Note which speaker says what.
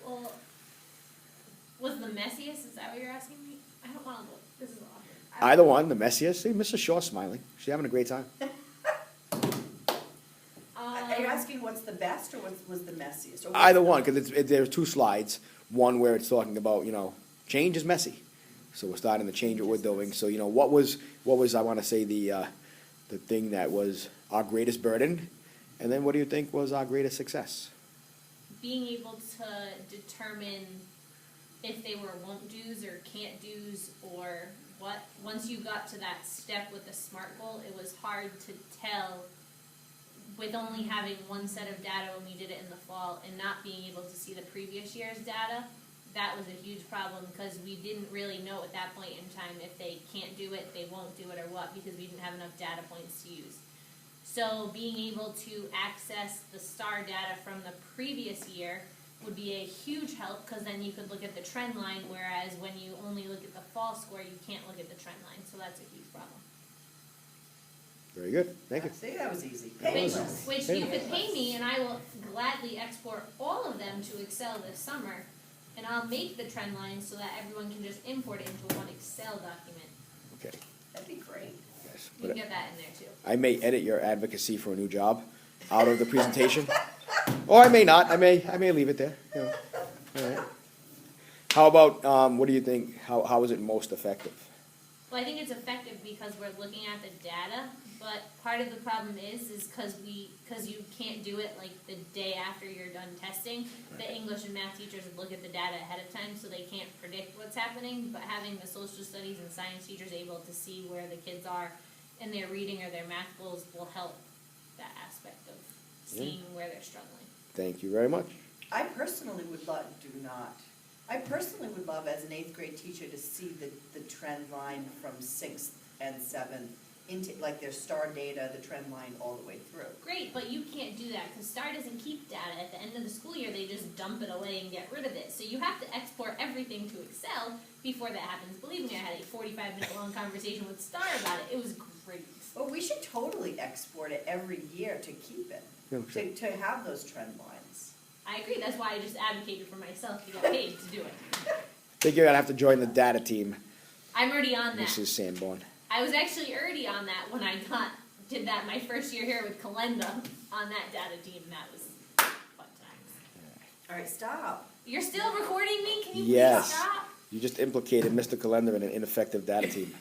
Speaker 1: goal was the messiest? Is that what you're asking me? I don't want to look. This is awkward.
Speaker 2: Either one, the messiest. See, Mrs. Shaw's smiling. She's having a great time.
Speaker 3: Are you asking what's the best or what was the messiest? Or what's
Speaker 2: Either
Speaker 3: the-
Speaker 2: one, because there are two slides. One where it's talking about, change is messy. So we're starting to change what we're doing. So, what was I want to say, the thing that was our greatest burden? And then what do you think was our greatest success?
Speaker 1: Being able to determine if they were won't do's or can't do's or what. Once you got to that step with the SMART goal, it was hard to tell with only having one set of data when we did it in the fall and not being able to see the previous year's data. That was a huge problem because we didn't really know at that point in time if they can't do it, they won't do it, or what, because we didn't have enough data points to use. So being able to access the STAR data from the previous year would be a huge help because then you could look at the trend line, whereas when you only look at the fall score, you can't look at the trend line. So that's a huge problem.
Speaker 2: Very good. Thank you.
Speaker 3: See, that was easy.
Speaker 2: That was
Speaker 3: Painless.
Speaker 1: Which you could pay me, and I will gladly export all of them to Excel this summer, and I'll make the trend lines so that everyone can just import it into one Excel document.
Speaker 2: Okay.
Speaker 3: That'd be great.
Speaker 2: Yes.
Speaker 1: You can get that in there too.
Speaker 2: I may edit your advocacy for a new job out of the presentation, or I may not. I may leave it there. All right. How about what do you think? How is it most effective?
Speaker 1: Well, I think it's effective because we're looking at the data, but part of the problem is because you can't do it like the day after you're done testing. The English and math teachers would look at the data ahead of time, so they can't predict what's happening. But having the social studies and science teachers able to see where the kids are in their reading or their math goals will help that aspect of seeing where they're struggling.
Speaker 2: Thank you very much.
Speaker 3: I personally would love as an 8th grade teacher to see the trend line from 6th and 7th into, like their STAR data, the trend line all the way through.
Speaker 1: Great, but you can't do that because STAR doesn't keep data. At the end of the school year, they just dump it away and get rid of it. So you have to export everything to Excel before that happens. Believe me, I had a 45-minute long conversation with STAR about it. It was great.
Speaker 3: Well, we should totally export it every year to keep it,
Speaker 2: Yeah, sure.
Speaker 3: to have those trend lines.
Speaker 1: I agree. That's why I just advocated for myself to get paid to do it.
Speaker 2: I think you're gonna have to join the data team,
Speaker 1: I'm already on that.
Speaker 2: Mrs. Sanborn.
Speaker 1: I was actually already on that when I did that my first year here with Kalenda on that data team. That was fun times.
Speaker 3: All right, stop.
Speaker 1: You're still recording me? Can you
Speaker 2: Yes.
Speaker 1: please stop?
Speaker 2: You just implicated Mr. Calendar in an ineffective data team.